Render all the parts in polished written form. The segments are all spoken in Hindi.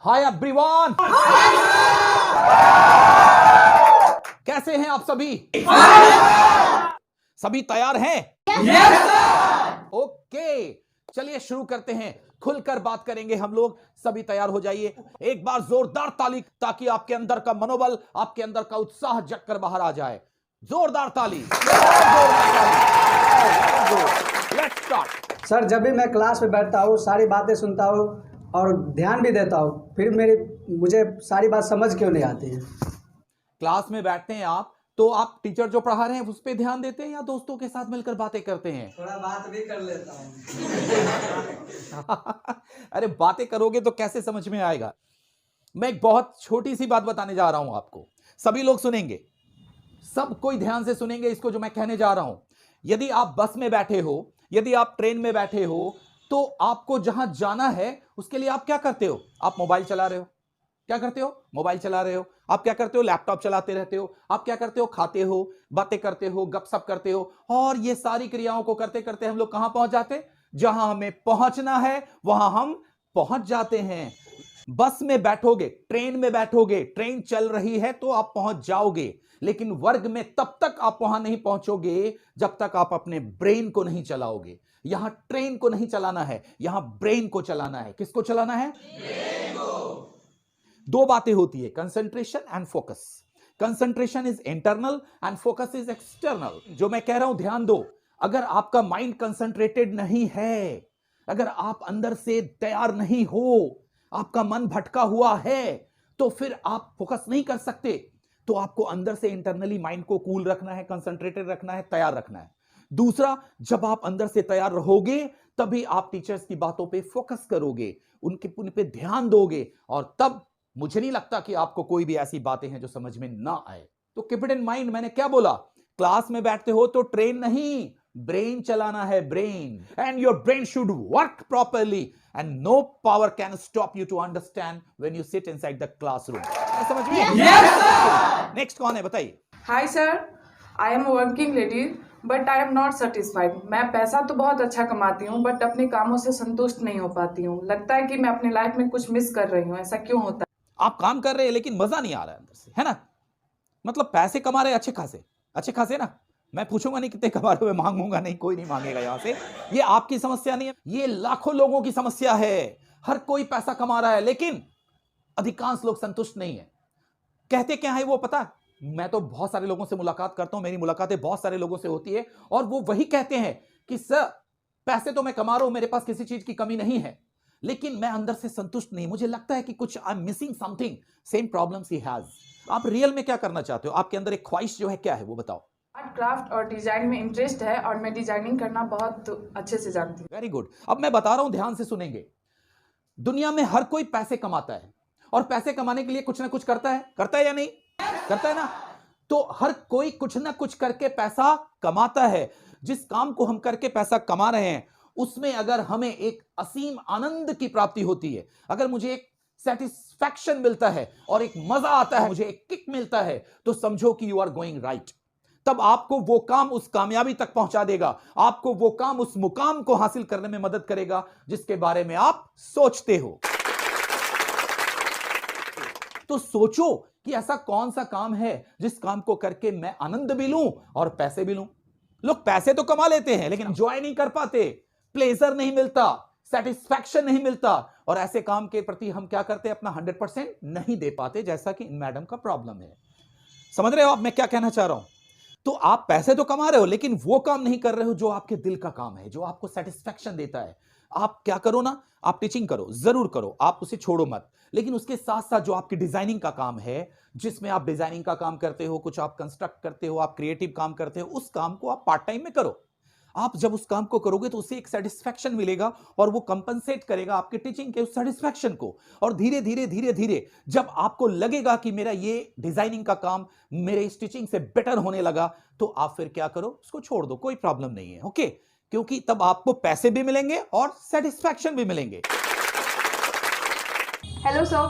हाय एवरीवन, कैसे हैं आप सभी? सभी तैयार हैं? Yes sir. ओके, चलिए शुरू करते हैं। खुलकर बात करेंगे हम लोग। सभी तैयार हो जाइए। एक बार जोरदार ताली, ताकि आपके अंदर का मनोबल, आपके अंदर का उत्साह जगकर बाहर आ जाए। जोरदार ताली, लेट्स स्टार्ट। सर, जब भी मैं क्लास में बैठता हूँ, सारी बातें सुनता हूँ और ध्यान भी देता हूँ, फिर मुझे सारी बात समझ क्यों नहीं आती है? क्लास में बैठते हैं आप, तो आप टीचर जो पढ़ा रहे हैं उस पर ध्यान देते हैं या दोस्तों के साथ मिलकर बातें करते हैं? थोड़ा बात भी कर लेता हूँ। अरे बातें करोगे तो कैसे समझ में आएगा? मैं एक बहुत छोटी सी बात बताने जा रहा हूं आपको। सभी लोग सुनेंगे, सब कोई ध्यान से सुनेंगे इसको जो मैं कहने जा रहा हूं। यदि आप बस में बैठे हो, यदि आप ट्रेन में बैठे हो, तो आपको जहां जाना है उसके लिए आप क्या करते हो? आप मोबाइल चला रहे हो। क्या करते हो? मोबाइल चला रहे हो। आप क्या करते हो? लैपटॉप चलाते रहते हो। आप क्या करते हो? खाते हो, बातें करते हो, गपशप करते हो। और ये सारी क्रियाओं को करते करते हम लोग कहां पहुंच जाते? जहां हमें पहुंचना है वहां हम पहुंच जाते हैं। बस में बैठोगे, ट्रेन में बैठोगे, ट्रेन चल रही है तो आप पहुंच जाओगे, लेकिन वर्ग में तब तक आप वहां नहीं पहुंचोगे जब तक आप अपने ब्रेन को नहीं चलाओगे। यहां ट्रेन को नहीं चलाना है, यहां ब्रेन को चलाना है। किसको चलाना है? ब्रेन को। दो बातें होती है, concentration and focus. Concentration is internal and focus is external. जो मैं कह रहा हूं ध्यान दो। अगर आपका माइंड कंसंट्रेटेड नहीं है, अगर आप अंदर से तैयार नहीं हो, आपका मन भटका हुआ है, तो फिर आप फोकस नहीं कर सकते। तो आपको अंदर से इंटरनली माइंड को कूल रखना है, कंसंट्रेटेड रखना है, तैयार रखना है। दूसरा, जब आप अंदर से तैयार रहोगे तभी आप टीचर्स की बातों पे फोकस करोगे, उन पे ध्यान दोगे, और तब मुझे नहीं लगता कि आपको कोई भी ऐसी बातें हैं जो समझ में ना आए। तो कीप इट इन माइंड, मैंने क्या बोला? क्लास में बैठते हो तो ट्रेन नहीं, ब्रेन चलाना है, brain. And your brain should work properly and no power can stop you to understand when you sit inside the classroom. समझ में? Yes sir. नेक्स्ट कौन है बताइए? Hi sir, I am working lady but I am not satisfied. मैं पैसा तो बहुत अच्छा कमाती हूँ बट अपने कामों से संतुष्ट नहीं हो पाती हूँ। लगता है कि मैं अपनी लाइफ में कुछ मिस कर रही हूँ। ऐसा क्यों होता है? आप काम कर रहे हैं लेकिन मजा नहीं आ रहा है अंदर से, है ना? मतलब पैसे कमा रहे अच्छे खासे ना। मैं पूछूंगा नहीं कितने कमा रहे हो, मांगूंगा नहीं, कोई नहीं मांगेगा यहां से। ये आपकी समस्या नहीं है, ये लाखों लोगों की समस्या है। हर कोई पैसा कमा रहा है लेकिन अधिकांश लोग संतुष्ट नहीं है। कहते क्या है वो पता है? मैं तो बहुत सारे लोगों से मुलाकात करता हूं, मेरी मुलाकातें बहुत सारे लोगों से होती है, और वो वही कहते हैं कि सर पैसे तो मैं कमा रहा हूं, मेरे पास किसी चीज की कमी नहीं है, लेकिन मैं अंदर से संतुष्ट नहीं। मुझे लगता है कि कुछ I am missing something. Same problems he has. आप रियल में क्या करना चाहते हो? आपके अंदर एक ख्वाहिश जो है क्या है वो बताओ। आर्ट, क्राफ्ट और डिजाइन में इंटरेस्ट है और मैं डिजाइनिंग करना बहुत अच्छे से जानती हूँ। Very good. अब मैं बता रहा हूं, ध्यान से सुनेंगे। दुनिया में हर कोई पैसे कमाता है, और पैसे कमाने के लिए कुछ ना कुछ करता है या नहीं? करता है ना? तो हर कोई कुछ ना कुछ करके पैसा कमाता है। जिस काम को हम करके पैसा कमा रहे हैं उसमें अगर हमें एक असीम आनंद की प्राप्ति होती है, अगर मुझे एक सेटिस्फैक्शन मिलता है और एक मजा आता है, मुझे एक किक मिलता है, तो समझो कि यू आर गोइंग राइट। तब आपको वो काम उस कामयाबी तक पहुंचा देगा, आपको वो काम उस मुकाम को हासिल करने में मदद करेगा जिसके बारे में आप सोचते हो। तो सोचो कि ऐसा कौन सा काम है जिस काम को करके मैं आनंद भी लूं और पैसे भी लूं। लोग पैसे तो कमा लेते हैं लेकिन एंजॉय नहीं कर पाते, प्लेजर नहीं मिलता, सेटिस्फैक्शन नहीं मिलता, और ऐसे काम के प्रति हम क्या करते हैं? अपना 100% नहीं दे पाते, जैसा कि इन मैडम का प्रॉब्लम है। समझ रहे हो आप मैं क्या कहना चाह रहा हूं? तो आप पैसे तो कमा रहे हो लेकिन वो काम नहीं कर रहे हो जो आपके दिल का काम है, जो आपको सेटिस्फैक्शन देता है। आप क्या करो ना, आप टीचिंग करो, जरूर करो, आप उसे छोड़ो मत, लेकिन उसके साथ साथ जो आपकी डिजाइनिंग का काम है, जिसमें आप डिजाइनिंग का काम करते हो, कुछ आप कंस्ट्रक्ट करते हो, आप क्रिएटिव काम करते हो, उस काम को आप पार्ट टाइम में करो। आप जब उस काम को करोगे तो उससे एक सेटिस्फैक्शन मिलेगा और वो कंपनसेट करेगा आपके टीचिंग के उस सेटिस्फैक्शन को। और धीरे धीरे जब आपको लगेगा कि मेरा ये डिजाइनिंग का काम मेरे इस टीचिंग से बेटर होने लगा, तो आप फिर क्या करो? उसको छोड़ दो, कोई प्रॉब्लम नहीं है। ओके? क्योंकि तब आपको पैसे भी मिलेंगे और सेटिस्फैक्शन भी मिलेंगे। हेलो सर,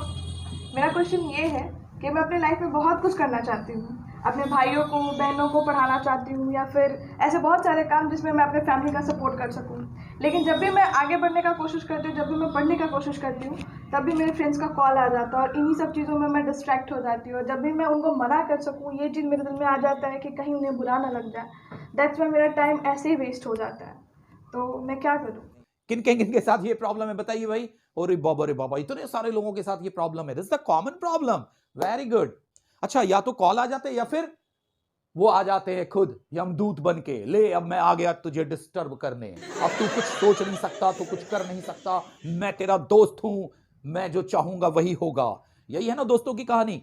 मेरा क्वेश्चन ये है कि मैं अपने लाइफ में बहुत कुछ करना चाहती हूँ। अपने भाइयों को, बहनों को पढ़ाना चाहती हूँ, या फिर ऐसे बहुत सारे काम जिसमें मैं अपने फैमिली का सपोर्ट कर सकूँ। लेकिन जब भी मैं आगे बढ़ने का कोशिश करती हूँ, जब भी मैं पढ़ने का कोशिश करती हूँ, तब भी मेरे फ्रेंड्स का कॉल आ जाता है और इन्हीं सब चीज़ों में मैं डिस्ट्रैक्ट हो जाती हूँ। जब भी मैं उनको मना कर सकूँ ये चीज़ मेरे दिल में आ जाता है कि कहीं उन्हें बुरा ना लग जाए। दैट्स वाई मेरा टाइम ऐसे ही वेस्ट हो जाता है। तो मैं क्या करूँ? किन के साथ ये प्रॉब्लम है बताइए भाई। रे बाबा, इतने सारे लोगों के साथ ये प्रॉब्लम है। This is the common problem. Very good. अच्छा, या तो कॉल आ जाते हैं या फिर वो आ जाते हैं खुद यमदूत बन के, ले अब मैं आ गया तुझे डिस्टर्ब करने, अब तू कुछ सोच नहीं सकता, तू कुछ कर नहीं सकता, मैं तेरा दोस्त हूं, मैं जो चाहूंगा वही होगा। यही है ना दोस्तों की कहानी।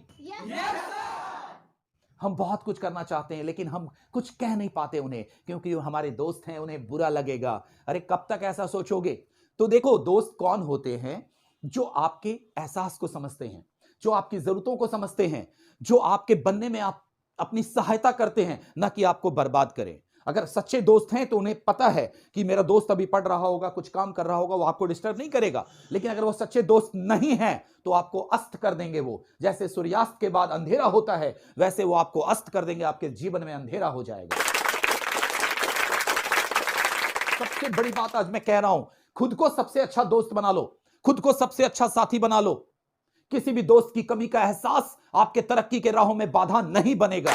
हम बहुत कुछ करना चाहते हैं लेकिन हम कुछ कह नहीं पाते उन्हें, क्योंकि वो हमारे दोस्त हैं, उन्हें बुरा लगेगा। अरे कब तक ऐसा सोचोगे? तो देखो, दोस्त कौन होते हैं? जो आपके एहसास को समझते हैं, जो आपकी जरूरतों को समझते हैं, जो आपके बनने में आप अपनी सहायता करते हैं, ना कि आपको बर्बाद करें। अगर सच्चे दोस्त हैं तो उन्हें पता है कि मेरा दोस्त अभी पढ़ रहा होगा, कुछ काम कर रहा होगा, वो आपको डिस्टर्ब नहीं करेगा। लेकिन अगर वो सच्चे दोस्त नहीं हैं तो आपको अस्त कर देंगे। वो जैसे सूर्यास्त के बाद अंधेरा होता है, वैसे वो आपको अस्त कर देंगे, आपके जीवन में अंधेरा हो जाएगा। सबसे बड़ी बात आज मैं कह रहा हूं, खुद को सबसे अच्छा दोस्त बना लो, खुद को सबसे अच्छा साथी बना लो। किसी भी दोस्त की कमी का एहसास आपके तरक्की के राहों में बाधा नहीं बनेगा।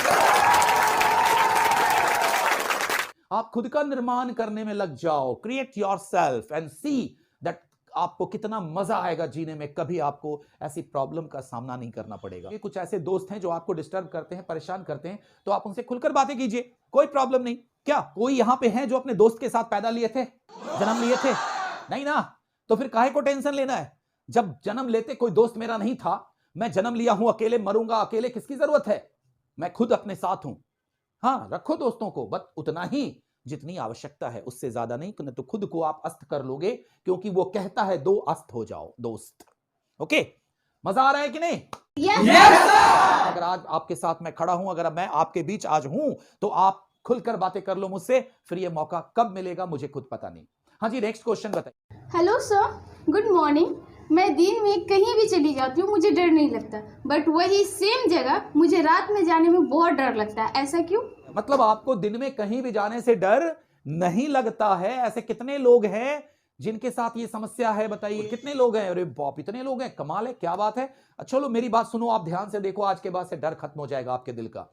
आप खुद का निर्माण करने में लग जाओ। Create yourself and see that आपको कितना मजा आएगा जीने में। कभी आपको ऐसी प्रॉब्लम का सामना नहीं करना पड़ेगा। कुछ ऐसे दोस्त हैं जो आपको डिस्टर्ब करते हैं, परेशान करते हैं, तो आप उनसे खुलकर बातें कीजिए, कोई प्रॉब्लम नहीं। क्या कोई यहां पे है जो अपने दोस्त के साथ पैदा लिए थे, जन्म लिए थे? नहीं ना, तो फिर काहे को टेंशन लेना है? जब जन्म लेते कोई दोस्त मेरा नहीं था, मैं जन्म लिया हूं, अकेले मरूंगा, अकेले किसकी जरूरत है? मैं खुद अपने साथ हूं। हाँ, रखो दोस्तों को, बस उतना ही जितनी आवश्यकता है, उससे ज्यादा नहीं, तो खुद को आप अस्त कर लोगे, क्योंकि वो कहता है दो अस्त हो जाओ दोस्त। ओके, मजा आ रहा है कि नहीं? अगर आज आपके साथ मैं खड़ा हूं, अगर मैं आपके बीच आज हूं, तो आप खुलकर बातें कर लो मुझसे। फिर ये मौका कब मिलेगा मुझे खुद पता नहीं। हाँ जी, नेक्स्ट क्वेश्चन बताइए। Hello sir, good morning. मैं दिन में कहीं भी चली जाती हूँ, मुझे डर नहीं लगता, बट वही सेम जगह मुझे रात में जाने में बहुत डर लगता है। ऐसा क्यों? मतलब आपको दिन में कहीं भी जाने से डर नहीं लगता है? ऐसे कितने लोग हैं जिनके साथ ये समस्या है? बताइए, कितने लोग हैं? अरे बाप, इतने लोग हैं, कमाल है, क्या बात है। अच्छा लो, मेरी बात सुनो, आप ध्यान से देखो, आज के बाद से डर खत्म हो जाएगा आपके दिल का।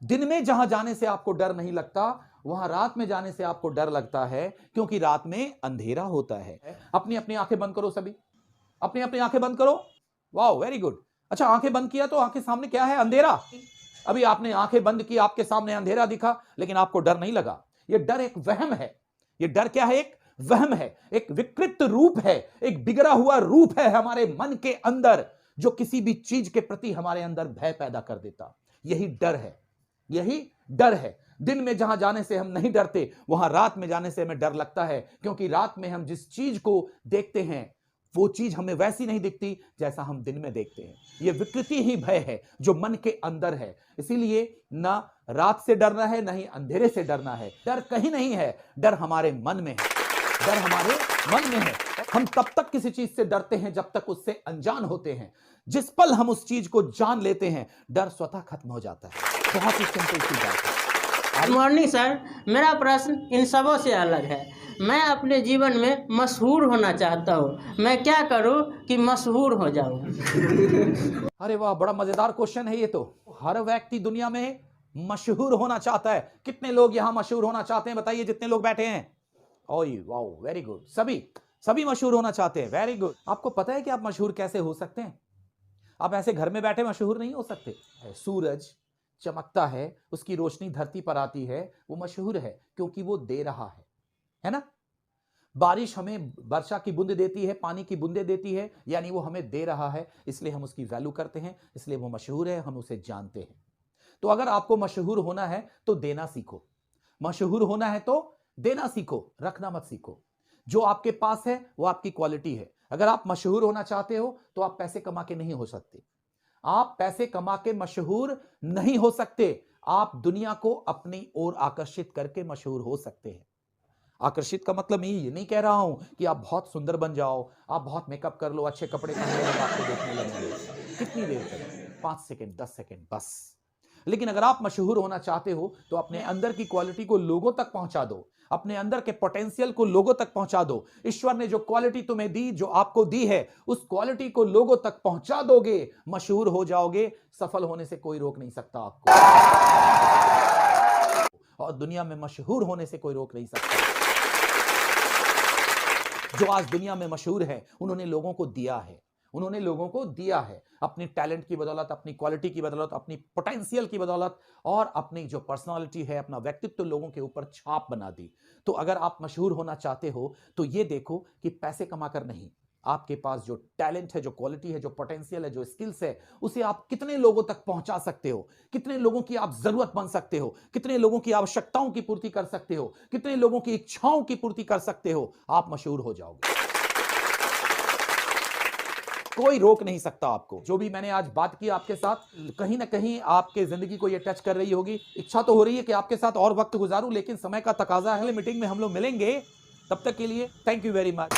दिन में जहां जाने से आपको डर नहीं लगता, वहां रात में जाने से आपको डर लगता है, क्योंकि रात में अंधेरा होता है। अपनी अपनी आंखें बंद करो, सभी अपनी अपनी आंखें बंद करो। वाह, वेरी गुड। अच्छा, आंखें बंद किया तो आंखें सामने क्या है? अंधेरा। अभी आपने आंखें बंद की, आपके सामने अंधेरा दिखा, लेकिन आपको डर नहीं लगा। यह डर एक वहम है। यह डर क्या है? एक वहम है, एक विकृत रूप है, एक बिगड़ा हुआ रूप है हमारे मन के अंदर, जो किसी भी चीज के प्रति हमारे अंदर भय पैदा कर देता। यही डर है, यही डर है। दिन में जहां जाने से हम नहीं डरते, वहां रात में जाने से हमें डर लगता है, क्योंकि रात में हम जिस चीज को देखते हैं वो चीज हमें वैसी नहीं दिखती जैसा हम दिन में देखते हैं। यह विकृति ही भय है जो मन के अंदर है। इसीलिए ना रात से डरना है, ना ही अंधेरे से डरना है। डर कहीं नहीं है, डर हमारे मन में है, डर हमारे मन में है। हम तब तक किसी चीज से डरते हैं जब तक उससे अनजान होते हैं। जिस पल हम उस चीज को जान लेते हैं, डर स्वतः खत्म हो जाता है। बहुत ही सिंपल सी बात है। गुड मॉर्निंग सर, मेरा प्रश्न इन सबों से अलग है। मैं अपने जीवन में मशहूर होना चाहता हूँ, मैं क्या करूँ कि मशहूर हो जाऊँ? अरे वाह, बड़ा मजेदार क्वेश्चन है ये तो। हर व्यक्ति दुनिया में मशहूर होना चाहता है। कितने लोग यहाँ मशहूर होना चाहते हैं? बताइए, जितने लोग बैठे हैं। ओए वाह, वेरी गुड। सभी मशहूर होना चाहते हैं। Very good. आपको पता है कि आप मशहूर कैसे हो सकते हैं? आप ऐसे घर में बैठे मशहूर नहीं हो सकते। सूरज चमकता है, उसकी रोशनी धरती पर आती है, वो मशहूर है क्योंकि वो दे रहा है ना? बारिश हमें वर्षा की बूंद देती है, पानी की बूंदें देती है, यानी वो हमें दे रहा है, इसलिए हम उसकी वैल्यू करते हैं, इसलिए वो मशहूर है, हम उसे जानते हैं। तो अगर आपको मशहूर होना है तो देना सीखो। मशहूर होना है तो देना सीखो, रखना मत सीखो। जो आपके पास है वो आपकी क्वालिटी है। अगर आप मशहूर होना चाहते हो तो आप पैसे कमा के नहीं हो सकते। आप पैसे कमा के मशहूर नहीं हो सकते। आप दुनिया को अपनी ओर आकर्षित करके मशहूर हो सकते हैं। आकर्षित का मतलब ये नहीं कह रहा हूं कि आप बहुत सुंदर बन जाओ, आप बहुत मेकअप कर लो, अच्छे कपड़े पहन लो, आपको देखने लगेंगे। कितनी देर तक? 5 सेकंड, 10 सेकंड बस। लेकिन अगर आप मशहूर होना चाहते हो तो अपने अंदर की क्वालिटी को लोगों तक पहुंचा दो, अपने अंदर के पोटेंशियल को लोगों तक पहुंचा दो। ईश्वर ने जो क्वालिटी तुम्हें दी, जो आपको दी है, उस क्वालिटी को लोगों तक पहुंचा दोगे, मशहूर हो जाओगे। सफल होने से कोई रोक नहीं सकता आपको, और दुनिया में मशहूर होने से कोई रोक नहीं सकता। जो आज दुनिया में मशहूर है, उन्होंने लोगों को दिया है, उन्होंने लोगों को दिया है अपनी टैलेंट की बदौलत, अपनी क्वालिटी की बदौलत, अपनी पोटेंशियल की बदौलत, और अपनी जो पर्सनालिटी है, अपना व्यक्तित्व लोगों के ऊपर छाप बना दी। तो अगर आप मशहूर होना चाहते हो तो ये देखो कि पैसे कमाकर नहीं, आपके पास जो टैलेंट है, जो क्वालिटी है, जो पोटेंशियल है, जो स्किल्स है, उसे आप कितने लोगों तक पहुंचा सकते हो, कितने लोगों की आप जरूरत बन सकते हो, कितने लोगों की आवश्यकताओं की पूर्ति कर सकते हो, कितने लोगों की इच्छाओं की पूर्ति कर सकते हो, आप मशहूर हो जाओगे। कोई रोक नहीं सकता आपको। जो भी मैंने आज बात की आपके साथ, कहीं ना कहीं आपके जिंदगी को ये टच कर रही होगी। इच्छा तो हो रही है कि आपके साथ और वक्त गुजारूं, लेकिन समय का तकाजा है। अगले मीटिंग में हम लोग मिलेंगे, तब तक के लिए थैंक यू वेरी मच।